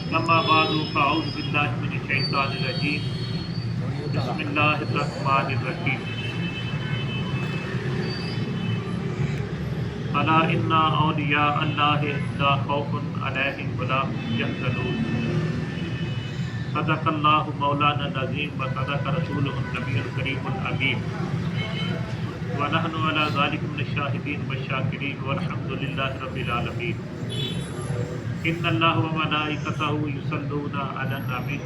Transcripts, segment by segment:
أما بعد فأعوذ بالله من الشيطان الرجيم بسم الله الرحمن الرحيم ألا إن أولياء الله لا خوف عليهم ولا هم يحزنون صدق الله مولانا العظيم وصدق رسوله النبي الكريم الأمين ونحن على ذلك من الشاهدين والشاكرين والحمد لله رب العالمين إن الله وملائكته يصلون على النبي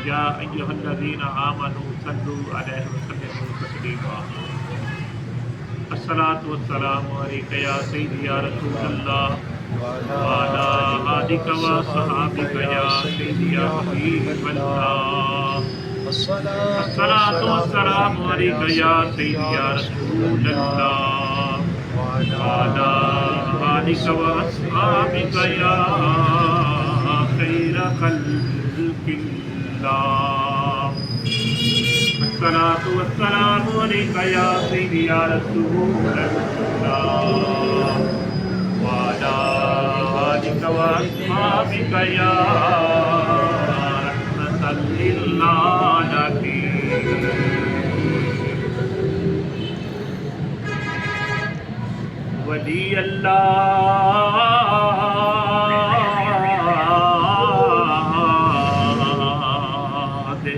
يا أيها الذين آمنوا صلوا عليه وسلموا تسليما الصلاة والسلام عليك يا سيدي يا رسول الله وعلى آلك وصحابك يا سيدي يا حبيب الله الصلاة والسلام عليك يا سيدي يا رسول الله وعلى آلك وأصحابك يا خير خلق الله الصلاة والسلام عليك يا سيدي يا رسول الله وعلى آلك وأصحابك يا رحمة للعالمين ولی اللہ دے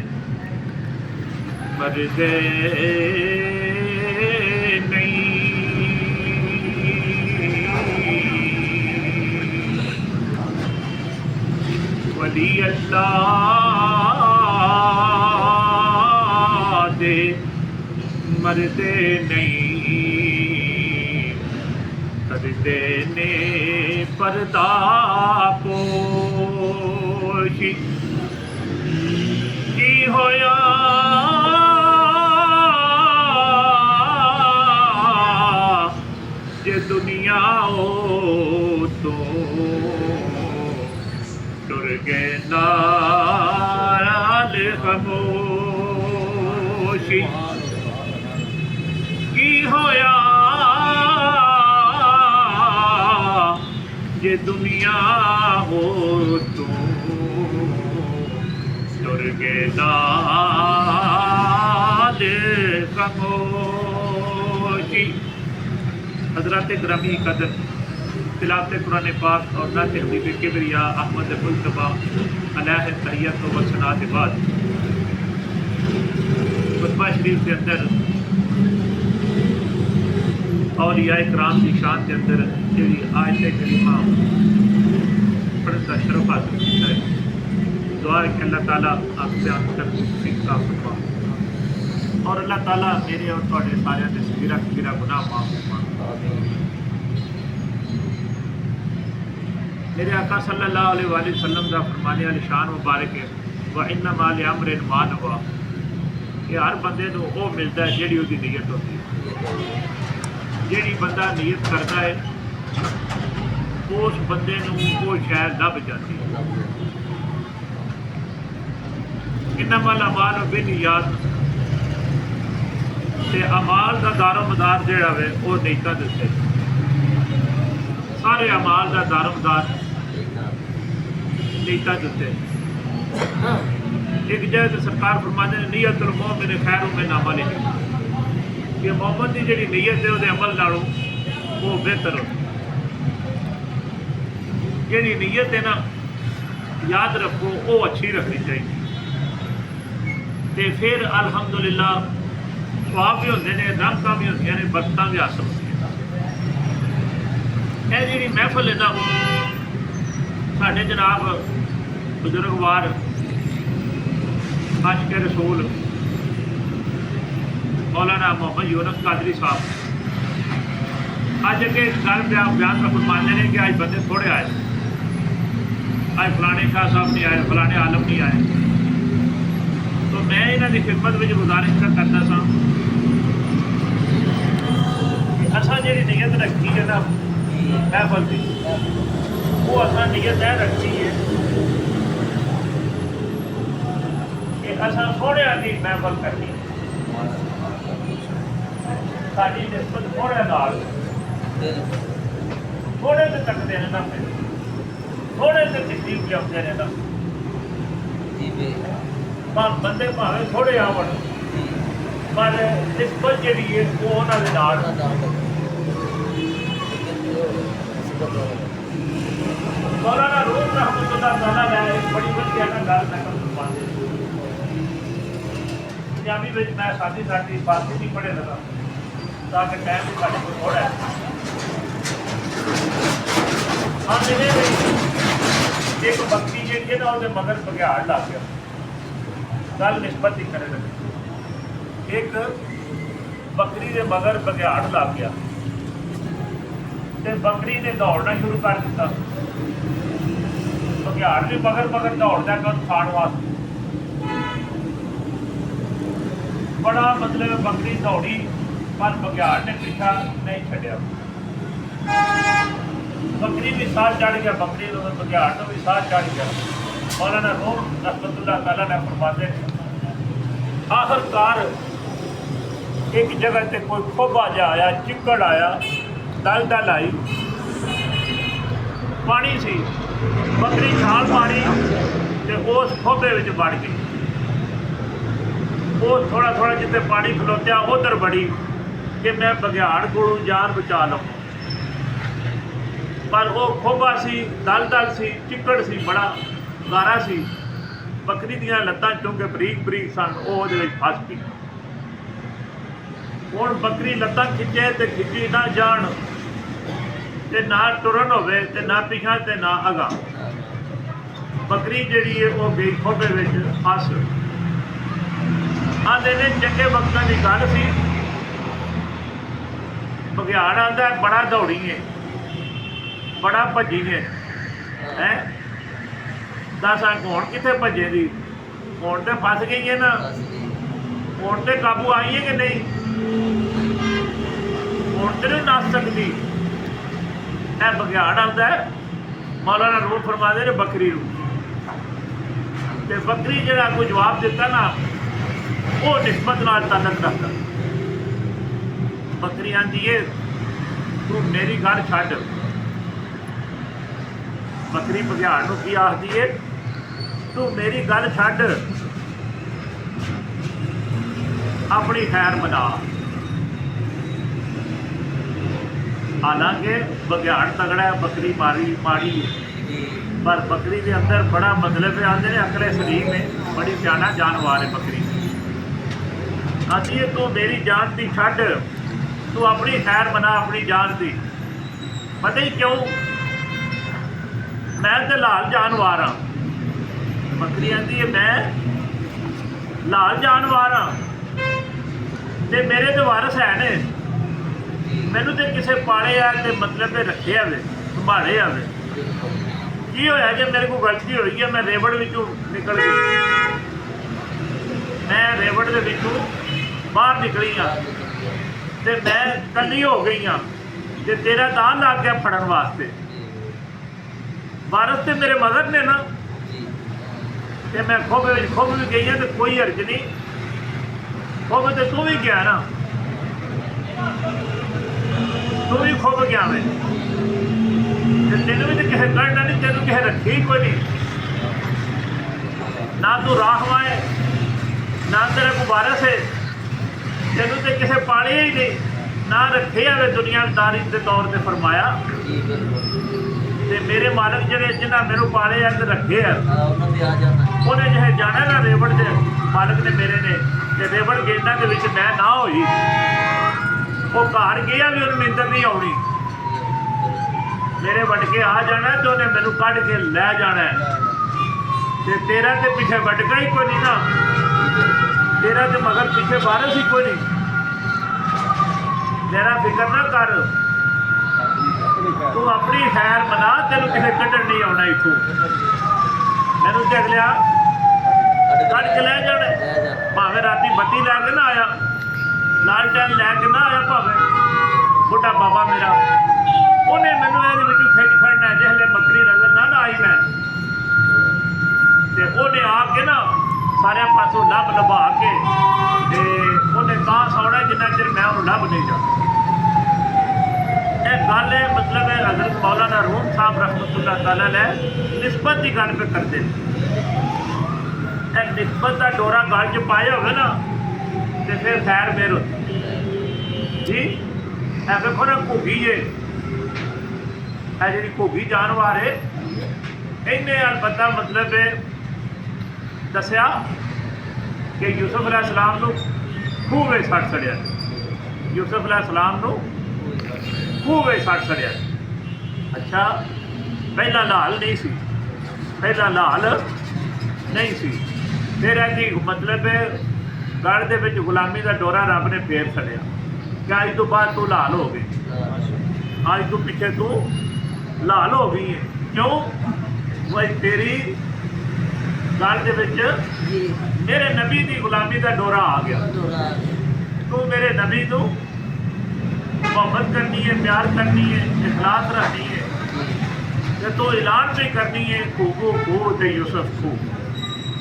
مردے نہیں ولی اللہ دے مردے نہیں کردے نے پردہ پوشی کی ہویا جے دنیا ہو تو ٹر گئے نال خاموشی کی ہویا یہ دنیا ہو تو ٹر گئے نال خاموشی حضرات گرامی قدر تلاوت قرآن پاک اور نعت حبیب کبریا احمد مجتبیٰ علیہ تحیت و ثناء کے بعد خطبہ شریف کے اندر اولیاء کرام کی شان کے اندر جی آیت کریمہ پڑھنے کا شرف حاصل کیا ہے دعا ہے کہ اللہ تعالیٰ آپ سے آپ تک کا فرما اور اللہ تعالیٰ میرے اور تھوڑے سارے صغیرہ کبیرہ گناہ معاف فرما میرے آقا صلی اللہ علیہ وآلہ وسلم کا فرمانے والی شان مبارک ہے وَإِنَّمَا لِأَمْرٍ مَا نَوَىٰ کہ ہر بندے کو وہ ملتا ہے جیڑی وہ نیت ہوتی ہے جیڑی بندہ نیت کرتا ہے اس بندے کو وہ شاید لب جاتی ہے انما الاعمال بالنیات تے اعمال کا دار و مدار جڑا ہے وہ نیتاں دے تے سارے اعمال کا دار و مدار نیتاں دے تے ایک جگہ سرکار فرماتے ہیں نیت المومن خیر من عملہ کہ مومن کی جڑی نیت ہے وہ عمل نالوں وہ بہتر ہو جڑی نیت ہے نا یاد رکھو وہ اچھی رکھنی چاہیے تے پھر الحمدللہ ثواب بھی ہوتے ہیں رحمتاں بھی ہوتی ہیں برکتاں بھی حاصل ہوتی ہیں یہ جی محفل ہے نا ساڈے جناب بزرگوار عاشق رسول مولانا محمد یونس قادری صاحب اج اگے گل بیان کا فرمانے ہیں کہ آج بندے تھوڑے آئے آج فلانے شاہ صاحب نہیں آئے فلانے عالم نہیں آئے تو میں یہاں کی خدمت میں گزارش کرتا سا کہ اصل جی نیت رکھی ہے نا محفل کی وہ اصل نیت یہ رکھی ہے کہ اصل تھوڑے کی محفل کرنی ساری نسبت تھوڑے نال تھوڑے سے تکتے ہیں نا थोड़े से तकलीफ लियाते ने ना पर बंदे भावें थोड़े आवन पर निस्बत जी है वो उन्होंने नाल मौलाना रूम रहमतुल्लाह तआला ने एक बड़ी वधिया ना गल नकल फरमाते पंजाबी में मैं सादी सादी फारसी नहीं पढ़े लगा ताकि टाइम भी साढ़े को थोड़ा है हाँ जिन्हें एक बकरी जी है ना वो मगर बघियाड़ लग गया गल निस्बत ही करे लगे एक बकरी के मगर बघियाड़ लग गया ते बकरी ने दौड़ना शुरू कर दिता बघियाड़ भी मगर मगर दौड़ता है खाण वास्ते बड़ा मतलब बकरी दौड़ी पर बघियाड़ ने पीछा नहीं छड्या बकरी भी साथ चढ़ गया बकरी बघियाड़ तो भी साथ चढ़ गया मौलाना रूम रहमतुल्लाह तआला ने फरमाते आखिरकार एक जगह से कोई खोबा जा आया चिक्कड़ आया दल दल आई पानी सी बकरी छाल मारी तो उस खोबे में वड़ गई वो थोड़ा थोड़ा जिते पानी खलोत्या उधर बड़ी कि मैं बघियाड़ को जान बचा लूँ पर वो खोबा सी दल दल सी चिक्कड़ सी बड़ा गारा सी बकरी दियां लत्तां चूंकि बरीक बरीक सन वो फस गई हुण बकरी लत्तां खिंचे तो खिंची ना जान ते ना टुरन होवे ते ना पिछा ते ना अगा बकरी जिहड़ी है वो गई खोबे विच फस आंदे ने चंगे वक्तां दी गल सी बघियाड़ आंदा बड़ा दौड़ी है बड़ा भजी है हैं दस हुण कित्थे भजे दी हुण ते फस गई है ना हुण ते काबू आई है कि नहीं हुण ते नहीं नस सकदी ए बघियाड़ आंदा है मौलाना रूम फरमाते ने बकरी ते बकरी जिहड़ा कोई जवाब दिता ना वो निस्बत नाल ताल्लुक रखदा बकरी आंदी है तू मेरी गल छड्ड बकरी बघियाड़ नूं की आखदी है तू मेरी गल छड्ड अपनी खैर बना हालांकि बघियाड़ तगड़ा है बकरी माड़ी पर बकरी के अंदर बड़ा मतलब है आते अकले सलीम है बड़ी सियाना जानवर है बकरी आती है तू मेरी जान की छड्ड तू अपनी खैर बना अपनी जान की पता ही क्यों मैं तो लाल जानवर हाँ बकरी आती है मैं लाल जानवर हाँ ते मेरे तो वारस है ने मैनू तो किसी पाले आ मतलब रखे आवे संभाले आवे की होया जे मेरे को गलती हुई है मैं रेवड़ विचों निकल गई मैं रेवड़ दे विचों बाहर निकली हाँ तो मैं कली हो गई हाँ तो तेरा दान लग गया फड़न वास्ते वारस तो मेरे मदर ने ना तो मैं खुब भी गई हाँ तो कोई हर्ज नहीं खुब तो तू भी गया ना तू भी खुब गया मैं तेन भी तो किसी करना नहीं तेन किसी रखी कोई नहीं ना तू राहवा है ना तेरे को वारस है तेन तो किसी पाले ही नहीं ना रखे आवे दुनियादारी के तौर पर फरमाया ते मेरे मालक जिहड़े जिन्हें मेरे पाले है तो रखे है उन्हें जो जाना ना रेवड़ के मालक ने मेरे ने रेवड़ गेंदा के विच मैं ना होई वो घर गया भी उन्हें नींदर नहीं आनी मेरे वटके आ जाना तो उन्हें मैनू कढ़ के लै जाना है तेरा तो पिछे वटका ही कोई नहीं ना तेरा तो मगर पिछे वारस ही कोई नहीं मेरा फिक्र ना कर तू अपनी खैर बना तेन किसी कढ़न नहीं आना इतों मैनू चक लिया कढ़ के लै जाना भावें राती बत्ती लैके ना आया लाल टैन लैके ना आया भावें बुढ़ा बाबा मेरा उन्हें मैनू ये खिंच खड़ना जिसले बकरी नजर ना आई मैं तो उन्हें आके ना सारे पासों लभ लभा के उन्हें कहाँ सौना जिन्ना चिर मैं उन्होंने लभ नहीं जाता गल है मतलब है हज़रत मौलाना रूम साहब रहमतुल्लाह तआला अलैह निस्बत की गल पे करते हैं। निस्बत का डोरा गल च पाया हो ना तो फिर खैर मेर होती जी। है देखो ना घुगी है जी घुगी जानवर है इन्हें अलबत्ता मतलब दसिया कि यूसुफ अलैहिस्सलाम नूं खूह में सट छड़िया। यूसुफ अलैहिस्सलाम नूं खूह में सट छड़िया। अच्छा पहला लाल नहीं सी, पहला लाल नहीं सी। फिर ऐसी मतलब गढ़ दे विच गुलामी का डोरा रब ने फेर छड़िया कि अज तो बाद तू लाल हो गई, अज तो पिछे तू लाल हो गई है। क्यों वही तेरी गल दे विच मेरे नबी की गुलामी का डोरा आ गया। तू मेरे नबी को मोहब्बत करनी है, प्यार करनी है, इखलास रखनी है तो तू ऐलान भी करनी है खूबू खूह ते यूसुफ खूह,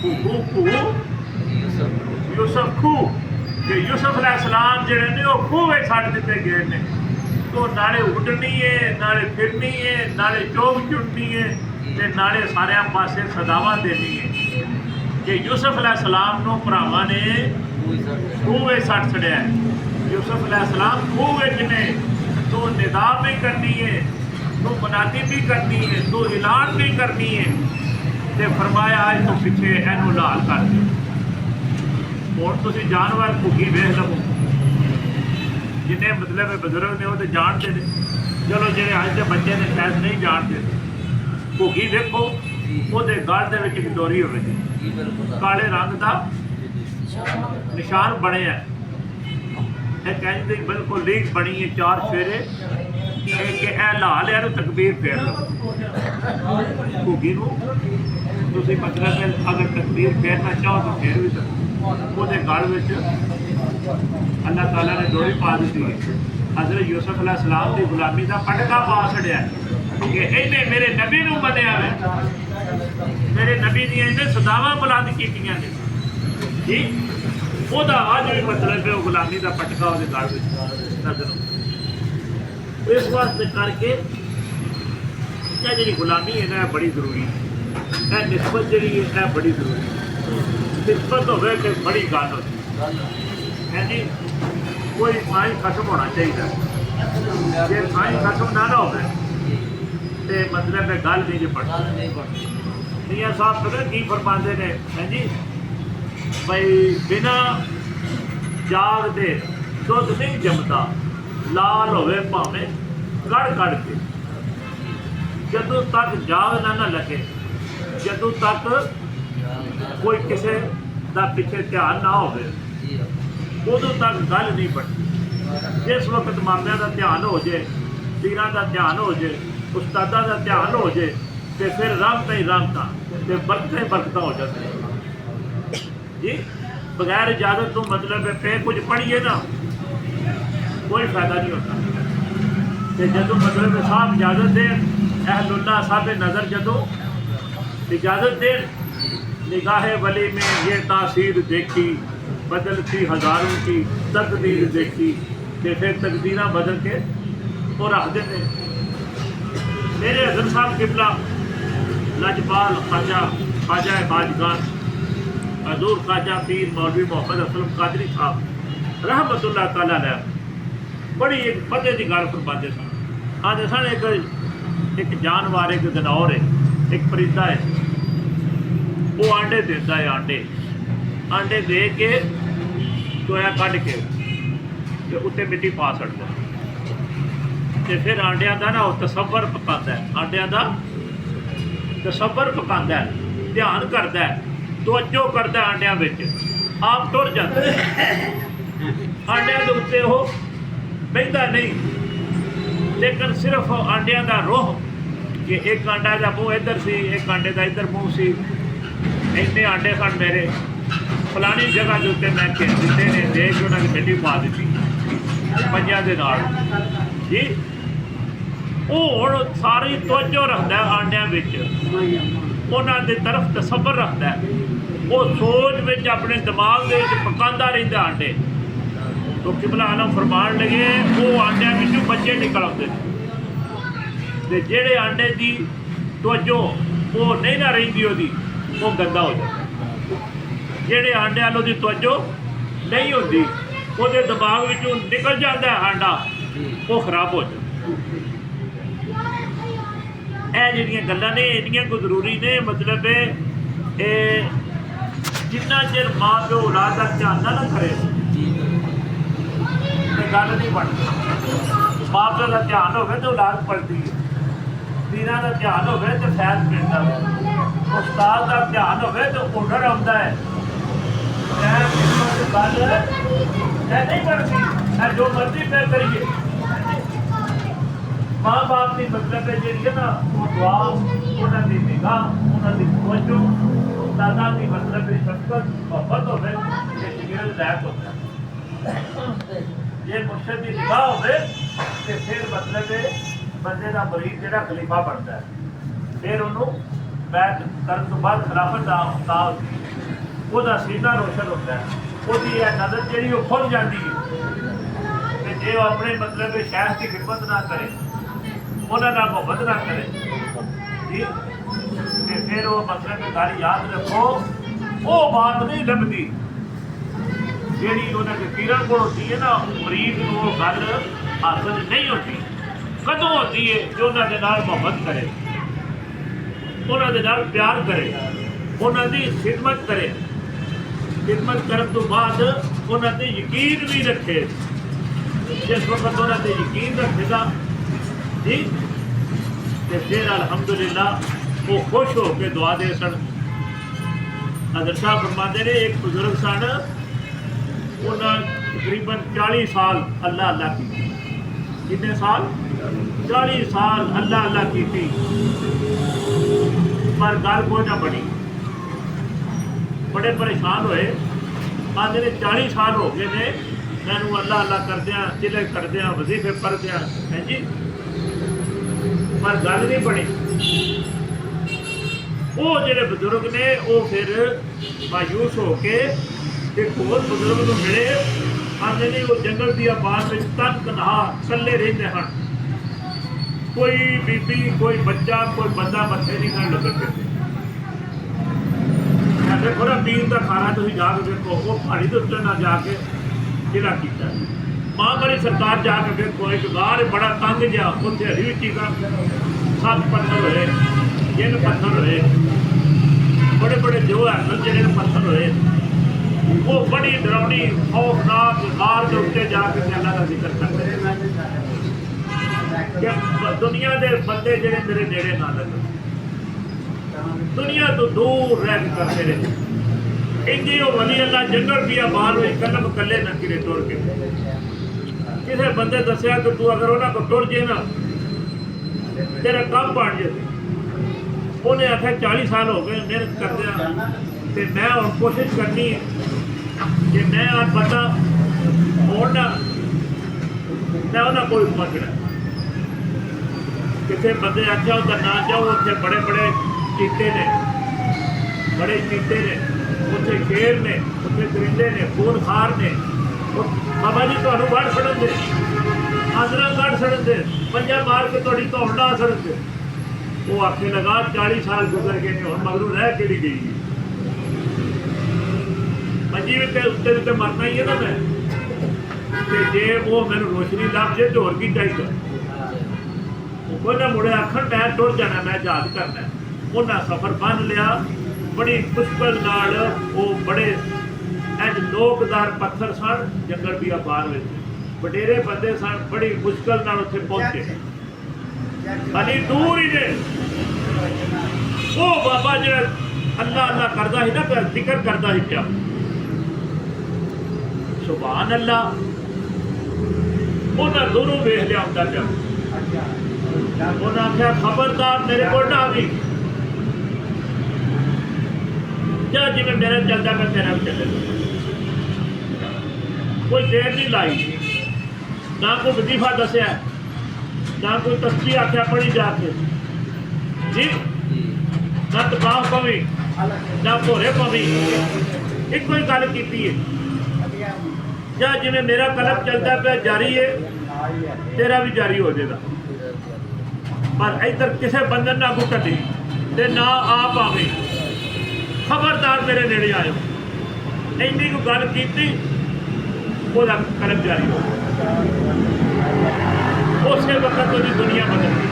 खूबू खूह यूसुफ खूह ते यूसुफ अलैहिस्सलाम जिहड़े ने वो खूह में छड्ड दिते गए ने। तो नाले उड्डनी है, नाले फिरनी है, नाले चोग चुननी है ते नाले सारे पासे सदावा देनी है कि यूसुफ अलैहिस्सलाम नूं भरावां ने खूह में सट छड़िया है। यूसुफ अलैहिस्सलाम खूह विच ने तो निदा भी करनी है, तो मुनादी भी करनी है, तो ऐलान भी करनी है ते फरमाया अज तो पिछे इहनूं लाल कर दे। हुण तुसीं जानवर घुगी वेख लवो जिन्हें मतलब बजुर्ग ने वो तो जानते हैं। चलो जिहड़े अज के बच्चे ने शायद नहीं जानते घुगी देखो ਉਹਦੇ गल ਦੇ ਵਿੱਚ ਇੱਕ ਡੋਰੀ ਹੋਵੇ ਕਾਲੇ रंग का निशान ਬਣਿਆ ਇਹ ਕਹਿੰਦੇ ਬਿਲਕੁਲ ਲੀਕ ਬਣੀ ਹੈ ਚਾਰ ਫੇਰੇ ਕਿ ਇਹ ਲਾ ਲਿਆ ਨੂੰ ਤਕਬੀਰ ਫੇਰ ਲਓ। ਘੁੱਗੀ ਨੂੰ ਤੁਸੀਂ ਮਤਲਬ ਅਗਰ ਤਕਬੀਰ ਫੇਰਨਾ ਚਾਹੋ ਤਾਂ ਫੇਰ ਵੀ ਸਕੋ। ਉਹਦੇ ਗਲ ਵਿੱਚ अल्लाह ताला ने डोरी पा दी है। हज़रत यूसुफ अलैहिस्सलाम की गुलामी का पटका पा छड़िया कि इन्हें मेरे नबी नूं मनिया वे, मेरे नबी दी इन्हें सदावां बुलंद कीतियां ने जी। ਉਹਦਾ ਅੱਜ भी मतलब है वो गुलामी का पटका ਉਹਦੇ गल ਵਿੱਚ नजर आਉਂਦਾ। इस वास्ते करके ਇਹ ਜਿਹੜੀ गुलामी है ना बड़ी जरूरी है। ਇਹ निस्बत ਜਿਹੜੀ है ਇਹ बड़ी जरूरी है। निस्बत होवे कि बड़ी गल होती है जी। कोई साई खत्म होना चाहिए, जे साई खत्म ना हो तो मतलब है गल नहीं जो पढ़ती। मियाँ साहब पता की फरमाते ने है जी भाई बिना जाग दे दुध नहीं जमता, लाल होवे भावें कड़ कड़ के। जदों तक जाग ना लगे, जदों तक कोई किसी का पिछे ध्यान ना होवे उदों तक गल नहीं बनती। जिस वक्त मामिया का ध्यान हो जाए, पीरां का ध्यान हो जाए, उस्तादा का ध्यान हो जाए तो फिर रामता ही रामता तो बरकत ही बरकत हो जाती जी। बगैर इजाजत तो मतलब पे कुछ पढ़िए ना कोई फायदा नहीं होता। तो जदों मतलब साहब इजाजत दें, अहलुल्लाह साहब नज़र जदों इजाजत दें, निगाहे वली में ये तासीर देखी बदलती हज़ारों की तकदीर देखी तो फिर तकदीर बदल के वो रख देते। मेरे हज़रत साहब किबला लजपाल ख्वाजा ख्वाजा खाजगान हजूर ख्वाजा पीर मौलवी मोहम्मद असलम कादरी साहब रहमतुल्लाह तआला अलैह बड़ी एक पते की गल फरमाते सन। आते सन एक जानवर एक गनौर है, एक परिंदा है, वो आंडे देता है। आंडे दे के टोया कढ़ के उत्ते मिट्टी पा छड़ता तो फिर आंडिया का ना तसव्वर पकाता है, आंडिया का तसव्वर पकाता है, ध्यान करता है, तवज्जो करता है आंडिया में, आप टुर जाता है। आंडिया के उत्ते वो बहता नहीं, लेकिन सिर्फ आंडिया का रोह कि एक आंडा का मूँह इधर सी, एक आंडे का इधर मूँह सी, इन्ने आंडे सन मेरे फलानी जगह के उत्ते मैं घेर दिते ने, देख उन्होंने मिट्टी पा दी पंजा के नाल जी। वो हुण सारी तवज्जो रखता है आंडिया विच, उन्होंने तरफ तसव्वुर रखता है, वो सोच विच अपने दिमाग दे विच पकांदा रहिंदा आंडे। तो किबला आलम फरमान लगे वो आंडिया विचों बच्चे निकल आते ਤੇ ਜਿਹੜੇ ਆਂਡੇ ਦੀ ਤਵੱਜੋ ਉਹ ਨਹੀਂ ਨਾ ਰਹਿੰਦੀ ਉਹਦੀ, ਉਹ ਗੰਦਾ ਹੋ ਜਾਂਦਾ। ਜਿਹੜੇ ਆਂਡਿਆਂ ਨੂੰ ਉਹਦੀ ਤਵੱਜੋ ਨਹੀਂ ਹੁੰਦੀ, ਉਹਦੇ ਦਿਮਾਗ ਵਿੱਚੋਂ ਨਿਕਲ ਜਾਂਦਾ ਆਂਡਾ, ਉਹ ਖਰਾਬ ਹੋ ਜਾਂਦਾ। ਇਹ ਜਿਹੜੀਆਂ ਗੱਲਾਂ ਨੇ ਇੰਨੀਆਂ ਕੁ ਜ਼ਰੂਰੀ ਨੇ, ਮਤਲਬ ਇਹ ਜਿੰਨਾ ਚਿਰ ਮਾਂ ਪਿਓ ਔਲਾਦ ਦਾ ਧਿਆਨ ਨਾ ਕਰੇ ਤੇ ਗੱਲ ਨਹੀਂ ਬਣਦੀ। ਮਾਂ ਪਿਓ ਦਾ ਧਿਆਨ ਹੋਵੇ ਤਾਂ ਔਲਾਦ ਪਲਦੀ ਹੈ, ਪੀਰਾਂ ਦਾ ਧਿਆਨ ਹੋਵੇ ਤਾਂ ਫੈਲ ਪੈਂਦਾ ਹੈ, ਉਸਤਾਦ ਦਾ ਧਿਆਨ ਹੋਵੇ ਤਾਂ ਹੁਨਰ ਆਉਂਦਾ ਹੈ। ਗੱਲ ਇਹ ਨਹੀਂ ਬਣਦੀ ਜੋ ਮਰਜ਼ੀ ਪੈ ਕਰੀਏ। ਮਾਂ ਬਾਪ ਦੀ ਮਤਲਬ ਹੈ ਜਿਹੜੀ ਹੈ ਨਾ, ਉਹ ਦੁਆ, ਉਹਨਾਂ ਦੀ ਨਿਗਾਹ, ਉਹਨਾਂ ਦੀ ਤਵੱਜੋ, ਉਸਤਾਦਾਂ ਦੀ ਮਤਲਬ ਹੈ ਸ਼ਫਕਤ, ਮੁਹੱਬਤ ਹੋਵੇ ਤੇ ਸ਼ਗਿਰਦ ਲਾਇਕ ਹੁੰਦਾ। ਜੇ ਮੁਰਸ਼ਿਦ ਦੀ ਨਿਗਾਹ ਹੋਵੇ ਤੇ ਫਿਰ ਮਤਲਬ ਹੈ ਬੰਦੇ ਦਾ ਮਰੀਦ ਜਿਹੜਾ ਖਲੀਫਾ ਬਣਦਾ ਹੈ। ਫਿਰ ਉਹਨੂੰ ਬੈਠ ਕਰਨ ਤੋਂ ਬਾਅਦ ਖਿਲਾਫਤ ਦਾ ਉਸਤਾਦ, ਉਹਦਾ ਸੀਨਾ ਰੋਸ਼ਨ ਹੁੰਦਾ ਹੈ, ਉਹਦੀ ਇਹ ਨਜ਼ਰ ਜਿਹੜੀ ਉਹ ਖੁੱਲ ਜਾਂਦੀ ਹੈ। ਤੇ ਜੇ ਉਹ ਆਪਣੇ ਮਤਲਬ ਸ਼ਹਿਰ ਦੀ ਖਿਦਮਤ ਨਾ ਕਰੇ, ਉਹਨਾਂ ਨਾਲ ਮੁਹੱਬਤ ਨਾ ਕਰੇ ਜੀ, ਤੇ ਫਿਰ ਉਹ ਮਤਲਬ ਗੱਲ ਯਾਦ ਰੱਖੋ, ਉਹ ਬਾਤ ਨਹੀਂ ਲੱਭਦੀ ਜਿਹੜੀ ਉਹਨਾਂ ਦੇ ਪੀਰਾਂ ਕੋਲ ਹੁੰਦੀ ਹੈ ਨਾ। ਮਰੀਜ਼ ਨੂੰ ਉਹ ਗੱਲ ਹਾਸਲ ਨਹੀਂ ਹੁੰਦੀ। ਕਦੋਂ ਹੁੰਦੀ ਹੈ? ਜੋ ਉਹਨਾਂ ਦੇ ਨਾਲ ਮੁਹੱਬਤ ਕਰੇ, ਉਹਨਾਂ ਦੇ ਨਾਲ ਪਿਆਰ ਕਰੇ, ਉਹਨਾਂ ਦੀ ਖਿਦਮਤ ਕਰੇ। ਖਿਦਮਤ ਕਰਨ ਤੋਂ ਬਾਅਦ ਉਹਨਾਂ 'ਤੇ ਯਕੀਨ ਵੀ ਰੱਖੇ। ਜਿਸ ਵਕਤ ਉਹਨਾਂ 'ਤੇ ਯਕੀਨ ਰੱਖੇਗਾ ਜੀ, ਤੇ ਫਿਰ ਅਲਹਮਦੁਲਿਲਾ ਉਹ ਖੁਸ਼ ਹੋ ਕੇ ਦੁਆ ਦੇ ਸਨ। ਹਜ਼ਰਤ ਸਾਹਿਬ ਫਰਮਾਉਂਦੇ ਨੇ, ਇੱਕ ਬਜ਼ੁਰਗ ਸਨ, ਉਹਨਾਂ ਤਕਰੀਬਨ 40 ਸਾਲ ਅੱਲਾ ਅੱਲਾ ਕੀਤੀ। ਕਿੰਨੇ ਸਾਲ? 40 ਸਾਲ ਅੱਲਾ ਅੱਲਾ ਕੀਤੀ, ਪਰ ਗੱਲ ਕੋਈ ਨਾ ਬਣੀ। ਬੜੇ ਪਰੇਸ਼ਾਨ ਹੋਏ। ਆਂਦੇ ਨੇ 40 ਸਾਲ ਹੋ ਗਏ ਨੇ ਮੈਨੂੰ ਅੱਲਾ ਅੱਲਾ ਕਰਦਿਆਂ, ਜ਼ਿਲ੍ਹੇ ਕਰਦਿਆਂ, ਵਜ਼ੀਫੇ ਪੜ੍ਹਦਿਆਂ, ਹੈ ਜੀ, ਪਰ ਗੱਲ ਨਹੀਂ ਬਣੀ। ਉਹ ਜਿਹੜੇ ਬਜ਼ੁਰਗ ਨੇ ਉਹ ਫਿਰ ਮਾਯੂਸ ਹੋ ਕੇ ਇੱਕ ਹੋਰ ਬਜ਼ੁਰਗ ਨੂੰ ਮਿਲੇ। ਆਂਦੇ ਨੇ ਉਹ ਜੰਗਲ ਦੀ ਆਬਾਦ ਵਿੱਚ ਤਨਹਾ ਇਕੱਲੇ ਰਹਿੰਦੇ ਹਨ। ਕੋਈ ਬੀਬੀ, ਕੋਈ ਬੱਚਾ, ਕੋਈ ਬੰਦਾ ਮੱਥੇ ਨਹੀਂ ਖਾਣ ਲੱਗਣ ਦਿੰਦੇ। ਦੇਖੋ ਨਾ, ਪੀਰ ਦਾ ਖਾਣਾ ਤੁਸੀਂ ਜਾ ਕੇ ਵੇਖੋ, ਉਹ ਪਹਾੜੀ ਦੇ ਉੱਤੇ ਨਾ ਜਾ ਕੇ ਜਿਹੜਾ ਕੀਤਾ। ਮਾਂ ਬੜੀ ਸਰਕਾਰ ਜਾ ਕੇ ਵੇਖੋ, ਇੱਕ ਗਾਰ ਬੜਾ ਤੰਗ ਜਿਹਾ, ਉੱਥੇ ਹਰੀ ਵੀ ਚੀਜ਼ਾਂ, 7 ਪੱਥਰ ਹੋਏ, 3 ਪੱਥਰ ਹੋਏ, ਬੜੇ ਬੜੇ ਜੋ ਹੈ ਜਿਹੜੇ ਪੱਥਰ ਹੋਏ, ਉਹ ਬੜੀ ਡਰਾਉਣੀ ਖੌਫਨਾਕ ਗਾਰ ਦੇ ਉੱਤੇ ਜਾ ਕੇ ਅੱਲਾ ਦਾ ਜ਼ਿਕਰ ਕਰਦੇ ਕਿ ਦੁਨੀਆ ਦੇ ਬੰਦੇ ਜਿਹੜੇ ਮੇਰੇ ਨੇੜੇ ਨਾ ਲੱਗਣ, ਦੁਨੀਆ ਤੋਂ ਦੂਰ ਰਹਿ ਕੇ ਕਰਦੇ ਰਹੇ। ਇੰਜੀ ਉਹ ਵਲੀ ਅੱਲਾ ਜੰਗਲ ਦੀ ਆਬਾਦ ਵਿੱਚ ਕਦਮ ਇਕੱਲੇ ਨਾ ਕਿਰੇ ਟੁਰ ਕੇ। ਕਿਸੇ ਬੰਦੇ ਦੱਸਿਆ ਕਿ ਤੂੰ ਅਗਰ ਉਹਨਾਂ ਕੋਲ ਟੁਰ ਜੇ ਨਾ ਤੇਰਾ ਕੰਮ ਬਣ ਜੇ। ਉਹਨੇ ਆਖਿਆ 40 ਸਾਲ ਹੋ ਗਏ ਮਿਹਨਤ ਕਰਦਿਆਂ, ਤੇ ਮੈਂ ਹੁਣ ਕੋਸ਼ਿਸ਼ ਕਰਨੀ ਕਿ ਮੈਂ ਆ ਬੰਦਾ ਹੋਣ ਨਾ, ਮੈਂ ਉਹਨਾਂ ਕੋਲ ਪਹੁੰਚਣਾ। ਕਿਸੇ ਬੰਦੇ ਆਖਿਆ ਉਹਦਾ ਨਾਂ ਜਾਓ, ਉੱਥੇ ਬੜੇ ਬੜੇ ਚੀਤੇ ਨੇ, ਬੜੇ ਚੀਤੇ ਨੇ, ਉੱਥੇ ਸ਼ੇਰ ਨੇ, ਉੱਥੇ ਦਰਿੰਦੇ ਨੇ, ਖੂਨਖਾਰ ਨੇ। ਬਾਬਾ ਜੀ ਤੁਹਾਨੂੰ ਵੱਢ ਛੱਡਣ ਦੇ, ਆਂਦਰਾਂ ਕੱਢ ਛੱਡਣ ਦੇ, ਪੰਜਾ ਮਾਰ ਕੇ ਤੁਹਾਡੀ ਧੌਣ ਡਾ ਛੱਡਣ ਦੇ। ਉਹ ਆਖੇ ਲਗਾ 40 ਸਾਲ ਗੁਜ਼ਰ ਗਏ ਨੇ, ਹੁਣ ਮਗਰੋਂ ਰਹਿ ਕਿਹੜੀ ਗਈ ਹੈ। ਮੰਜੀ ਉੱਤੇ ਉੱਤੇ ਮਰਨਾ ਹੀ ਹੈ ਨਾ ਮੈਂ, ਤੇ ਜੇ ਉਹ ਮੈਨੂੰ ਰੋਸ਼ਨੀ ਲੱਭ ਜੇ ਤਾਂ ਹੋਰ ਕੀ ਚਾਹੀਦਾ। ਉਹਨਾਂ ਮੁੜੇ ਆਖਣ ਮੈਂ ਟੁਰ ਜਾਣਾ, ਮੈਂ ਜਹਾਜ਼ ਕਰਨਾ। ਉਹਨਾਂ ਸਫ਼ਰ ਬੰਨ ਲਿਆ ਬੜੀ ਮੁਸ਼ਕਲ ਨਾਲ। ਉਹ ਬੜੇ ਇੰਝ ਲੋਕਦਾਰ ਪੱਥਰ ਸਨ ਜੰਗਲ ਦੀ ਆਬਾਦ ਵਿੱਚ, ਵਡੇਰੇ ਬੰਦੇ ਸਨ, ਬੜੀ ਮੁਸ਼ਕਲ ਨਾਲ ਉੱਥੇ ਪਹੁੰਚੇ। ਅਲੀ ਦੂਰ ਹੀ ਨੇ ਉਹ ਬਾਬਾ ਜਿਹੜਾ ਅੱਲਾ ਅੱਲਾ ਕਰਦਾ ਸੀ ਨਾ, ਜ਼ਿਕਰ ਕਰਦਾ ਸੀ ਪਿਆ, ਸੁਭਾਨ ਅੱਲਾ। ਉਹਨਾਂ ਦੂਰੋਂ ਵੇਖ ਲਿਆ ਹੁੰਦਾ ਪਿਆ। ਉਹਨਾਂ ਆਖਿਆ ਖਬਰਦਾਰ ਮੇਰੇ ਕੋਲ ਨਾ ਆਵੀਂ, ਜਾਂ ਜਿਵੇਂ ਮੇਰਾ ਚੱਲਦਾ ਮੈਂ ਤੇਰਾ ਵੀ ਚੱਲੇ। ਕੋਈ ਦੇਰ ਨਹੀਂ ਲਾਈ, ਨਾ ਕੋਈ ਵਜ਼ੀਫਾ ਦੱਸਿਆ, ਨਾ ਕੋਈ ਤਸਬੀਹ ਆਖਿਆ ਪੜੀ ਜਾ ਕੇ ਜੀ, ਨਾ ਤਬਾਹ ਪਵੀ, ਨਾ ਭੋਰੇ ਪਵੀ, ਇੱਕੋ ਹੀ ਗੱਲ ਕੀਤੀ ਹੈ। ਜਾਂ ਜਿਵੇਂ ਮੇਰਾ ਕਲਮ ਚੱਲਦਾ ਪਿਆ ਜਾਰੀ ਹੈ, ਤੇਰਾ ਵੀ ਜਾਰੀ ਹੋ ਜਾਏਗਾ। पर इधर किसी बंदे ना को कटी ते ना आप आवे, खबरदार मेरे नेड़े आयो। इन्नी को गल की ओदा कर्म जारी हो गया। उस वक्त तो दुनिया बदल गई।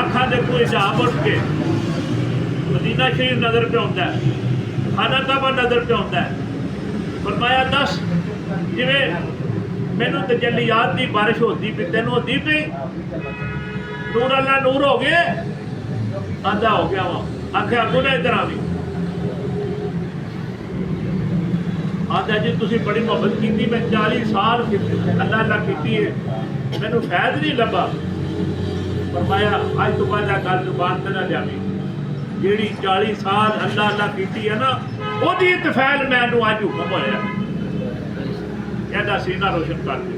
अखा दे कोई हिजाब उठ के मदीना शरीफ नज़र पे आता है, खाना काबा नज़र पे आता है। फरमाया दस जिवें मैनू तजल्लियात की बारिश होती पी तेन होती पी, नूर अल्लाह नूर हो गए, आधा हो गया वहाँ। आखे अगू ने इधर आ गई, आधा जी तुसी बड़ी मोहब्बत की, मैं 40 साल अल्लाह अल्लाह की है, मैनू फैज नहीं लभा। फरमाया अज तो बाद गल जुबान ते ना लियावी, जिहड़ी 40 साल अल्लाह अल्लाह की है ना, ओहदी इतफैल मैनू अज हुक्म होया, कहता सीना रोशन कर दे।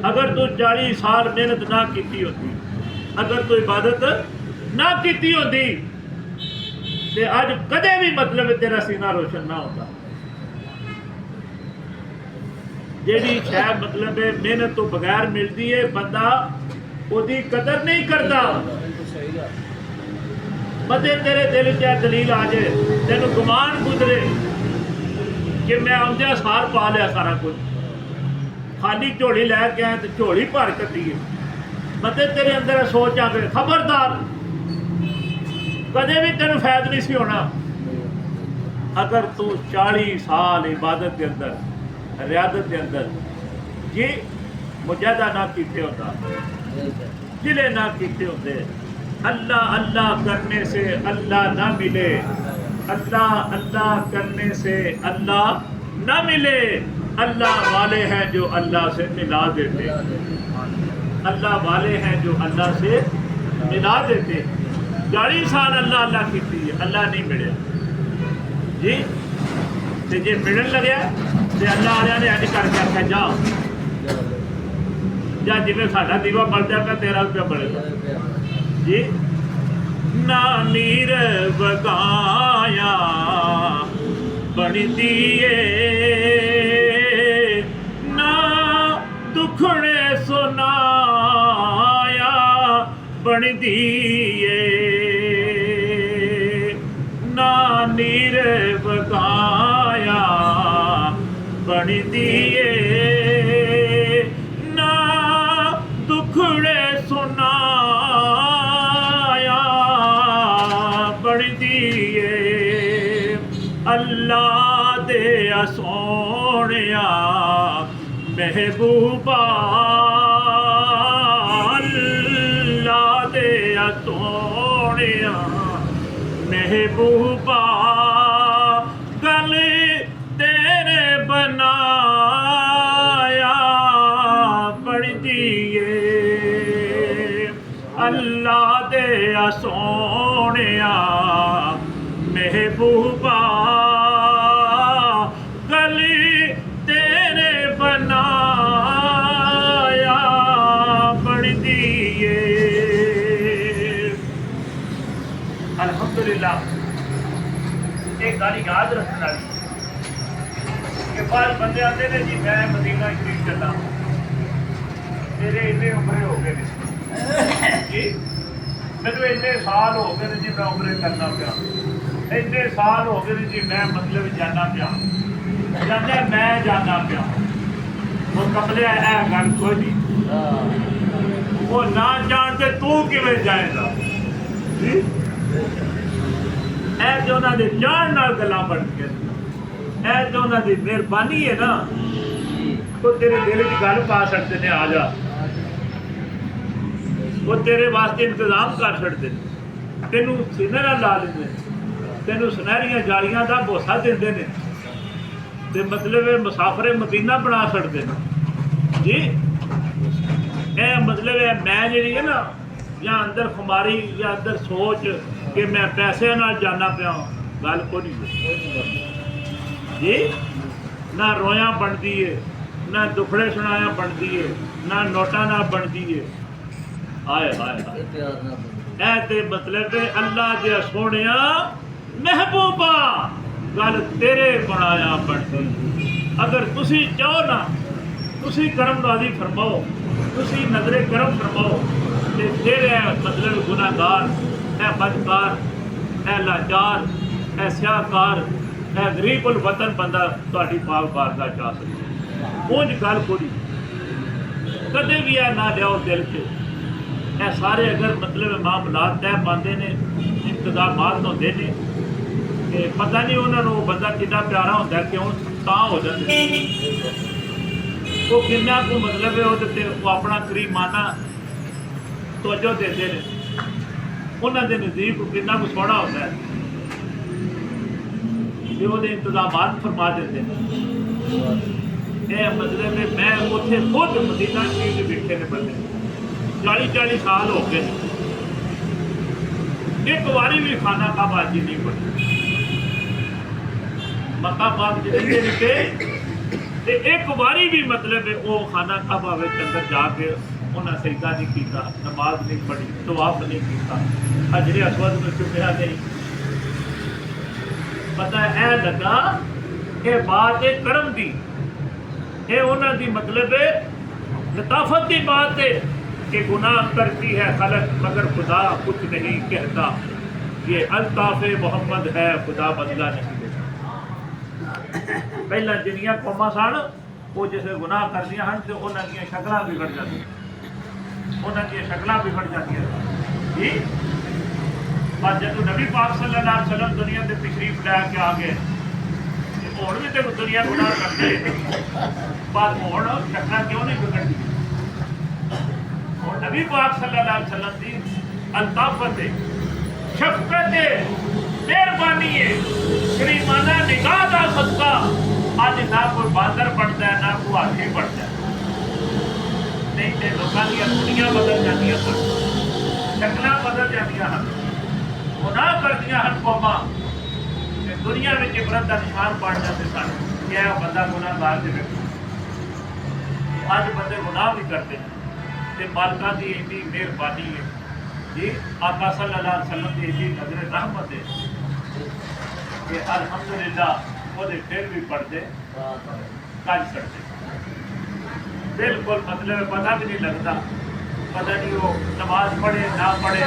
अगर तू 40 साल मेहनत ना की होती, अगर तू इबादत ना की होती ते अज कदे भी मतलब तेरा सीना रोशन ना होता। जेड़ी शय मतलब मेहनत तो बगैर मिलती है, बंदा ओदी कदर नहीं करता। मते तेरे दिल च दलील आ जाए, तेन गुमान गुजरे कि मैं आउंदे सार पा लिया सारा कुछ, खाली झोली लैके आए तो झोली भर कटी है, मते तेरे अंदर सोच आ गए, खबरदार कदे भी तेन फैद नहीं सी होना। अगर तू 40 साल इबादत के अंदर, रियादत के अंदर जी मुजाहिदा ना कीते होता, जिले ना कीते होते, अल्लाह अल्लाह करने से अल्लाह ना मिले, अल्लाह अल्लाह करने से अल्लाह ना मिले। अल्लाह वाले हैं जो अल्लाह से मिला देते, अल्लाह वाले हैं जो अल्लाह से मिला देते। 40 साल अल्लाह अल्लाह की अल्लाह नहीं मिले जी, तो जे मिलन लगे तो अल्लाह वाले ने अज करके आख्या जा जा, जिवें साडा दीवा बलदा पिया तेरा रुपया बलेगा जी। ना नीर बगाया बनती ना दुखड़े सुनाया बनती ना नीर बगाया बनती ना दुखड़े सुनाया बनती अल्लाह दे सोनिया महबूबा, अल्लाह दे सोनिया महबूबा, गल तेरे बनाया पड़ती अल्लाह दे सोनिया महबूबा, गल तेरे बनाया पड़ती अल्हम्दुलिल्लाह। एक गल याद रखने वाली कि बाहर बंदे आते ने जी मैं मदीना शरीफ चला, मेरे इन्ने उम्रे हो गए जी, मैनू इन्ने साल हो गए जी मैं उम्रे करना पिया, इन्ने साल हो गए जी मैं मतलब जाना पिया, जाने मैं जाना पिया। वो कमले है गल कोई नहीं, वो ना जानते तू किवें जाएगा जी। ऐ जो उन्होंने जान नाल गल्लां बन के, ऐ जो उन्होंने मेहरबानी है ना, वो तेरे दिल च गल पा सकते ने, आ जा, वो तेरे वास्ते इंतजाम कर सकते, तेनू सीने नाल ला लेंदे, तेनू सुनहरियां जालियां दा भोसा देंदे ने, ते मतलब मुसाफरे मदीना बना सकते जी। ए मतलब है मैं जी है ना, या अंदर खुमारी या अंदर सोच कि मैं पैसे नाल जाना पिया, गल को नहीं जी। ना रोया बनती है, ना दुखड़े सुनाया बनती है, ना नोटा ना बनती है। आए हाय हाय ते मतलब अल्लाह दे सोनिया महबूबा, गल तेरे बनाया बनती। अगर तुसी चाहो ना, तुसी करम राजी फरमाओ, تسی نظر کرم فرماؤ کہ پھر ہے مطلب گناہگار ہے بدکار ہے لاچار ہے سیاہکار ہے غریب الوطن بندہ تہاڈی پاک بارگاہ چ آ سکے اونج گل کوئی کدے بھی ہے نہ لیاؤ دل سے اے سارے اگر مطلب معاملات طے پاندے نے انتظامات ہوندے نے کہ پتہ نہیں انہوں نے وہ بندہ کتنا پیارا ہوتا ہے کیوں تاں ہو جاتے وہ کنا کو مطلب ہے وہ اپنا کریمانہ توجہ دیتے ہیں انہوں کے نزدیک کتنا کو سونا ہوتا ہے کہ وہ انتظامات فرما دیتے ہیں یہ مطلب ہے میں اتنے خود مدینہ شریف کے بیٹھے نے بندے 40 سال ہو گئے ایک باری بھی کھانا کا بازی نہیں پڑی مکہ پاک جلدی نکے ایک باری بھی مطلب ہے وہ خانہ کعبہ کے اندر جا کے انہیں سجدہ نہیں کیتا نماز نہیں پڑھی طواف نہیں کیتا حجر اسود میں چکیا نہیں پتہ ہے لگا کہ بات ہے کرم دی یہ انہوں دی مطلب ہے لطافت کی بات ہے کہ گناہ کرتی ہے خلق مگر خدا کچھ نہیں کہتا یہ الطاف محمد ہے خدا بدلہ نہیں دیتا پہلے جنیاں قوما سن وہ جسے گناہ کردیا ہیں تو انہوں کی شکل بگڑ جاتی انہوں کی شکل بگڑ جاتی جی پر جب نبی پاک صلی اللہ علیہ وسلم دنیا سے تشریف لے کے آ گئے ہوں بھی تو دنیا گناہ کرتے پر ہوں شکل کیوں نہیں بگڑتی اور نبی پاک صلی اللہ علیہ وسلم کی الطافت ہے شفقت ہے مہربانی ہے کریمانہ نگاہ کا صدقہ آج نہ کوئی باندر پڑتا ہے نہ کوئی ہاتھی پڑتا ہے نہیں تو لوگوں کی دنیا بدل جاتی ہیں شکل بدل جاتی ہیں گناہ کرتی ہیں قوما دنیا میں عبرت کا نشان پڑ جاتے سن کیا بندہ گناہ گار کے اج بندے گناہ بھی کرتے ہیں کہ مالکہ کی ایڈی مہربانی ہے جی آقا صلی اللہ علیہ وسلم کی ایڈی نظر رحمت ہے کہ الحمدللہ وہ پھر بھی پڑھتے کج کرتے بالکل مطلب پتہ بھی نہیں لگتا پتہ نہیں وہ نماز پڑھے نہ پڑھے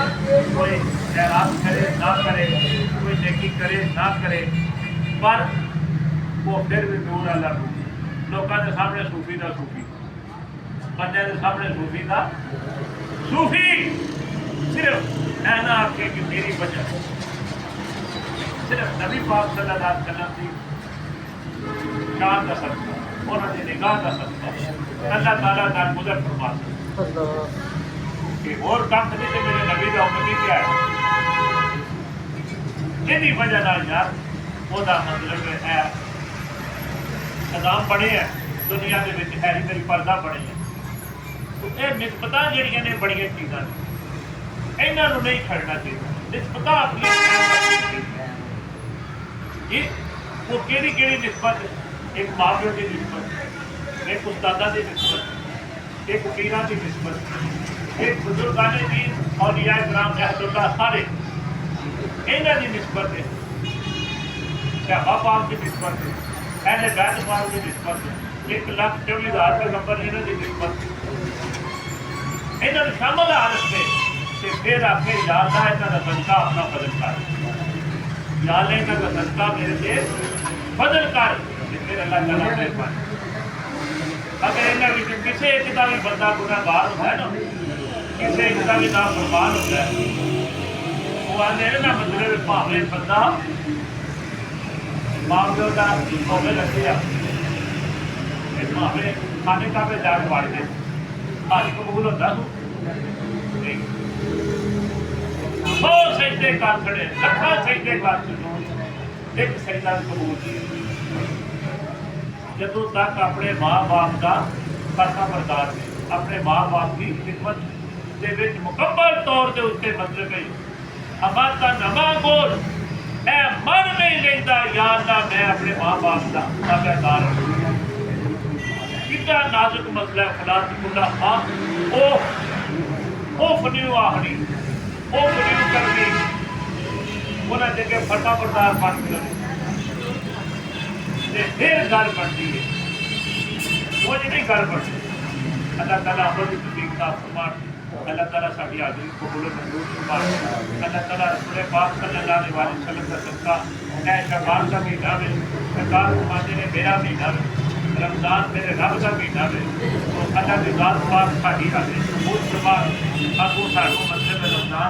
کوئی خیرات کرے نہ کرے کوئی نیکی کرے نہ کرے پر وہ پھر بھی دور اللہ لوگوں کے سامنے صوفی کا صوفی بندے کے سامنے صوفی کا صوفی صرف اینا آپ کے کہ میری وجہ صرف نبی پاک صلی اللہ علیہ وسلم کی شان کا صدقہ انہوں نے نگاہ کا صدقہ اللہ تعالیٰ کا مدر فرما کہ اور کام نہیں تو میرے نبی کا امتی کیا ہے یہی وجہ نہ یار وہ مطلب ہے نظام بڑے ہیں دنیا کے ہے میری پردہ بڑے ہیں یہ نسبت جہاں نے بڑی چیزاں یہاں نہیں کھڑنا چاہیے نسبت اپنی جی وہ کہڑی نسبت ایک ماں پیو کی نسبت ایک استادہ کی نسبت ایک پیران کی نسبت ایک بزرگان دین اولیاء کرام اہل اللہ سارے یہاں کی نسبت ہے صحابہ پاک کی نسبت ہے اہل بیت پاک کی نسبت ہے 1,24,000 پیغمبر یہاں کی نسبت ہے انہوں شامل عارف میں کہ پھر آپ کے یا اللہ کا صدقہ اپنا بدل کر یا اللہ کا صدقہ میرے سے بدل کر پھر اللہ تعالیٰ مہربانی اگر انہوں نے کسی ایک کا بھی بندہ گناہ گار ہوتا ہے نا کسی ایک کا بھی نام قربان ہوتا ہے وہ آنے نا مطلب بھاوے بندہ ماں پیو کا بھاوے لگے بھاوے کھانے کا پہ جا کے پڑھ دے آج قبول ہوتا ہے سو سجدے کر کھڑے لکھا سجدے کر ایک سجدہ قبول جدو تک اپنے ماں باپ کا فرما بردار ہے اپنے ماں باپ کی خدمت کے مکمل طور سے اس کے مطلب ہے ہمارا نواں گول اے من نہیں لیتا یا اللہ میں اپنے ماں باپ کا تابعدار ہوں کتنا نازک مسئلہ ہے خلاص اللہ خان او فنیو آہنی او فنیو کرنی انہیں جگہ فرما بردار بن کر پھر گل بنتی ہے وہ نہیں گل بنتی اللہ تعالیٰ عمل کی توفیق عطا فرمان. اللہ تعالیٰ ساری حاضری قبول و منظور فرمان. اللہ تعالیٰ رسول پاک صلی اللہ علیہ وسلم کا صدقہ اے شعبان کا مہینہ میں سرکار فرماتے نے میرا مہینہ میں رمضان میرے رب کا مہینہ میں تو اللہ کی ذات پاک ساری حاضری قبول فرما. اب وہ سانوں مسجد رمضان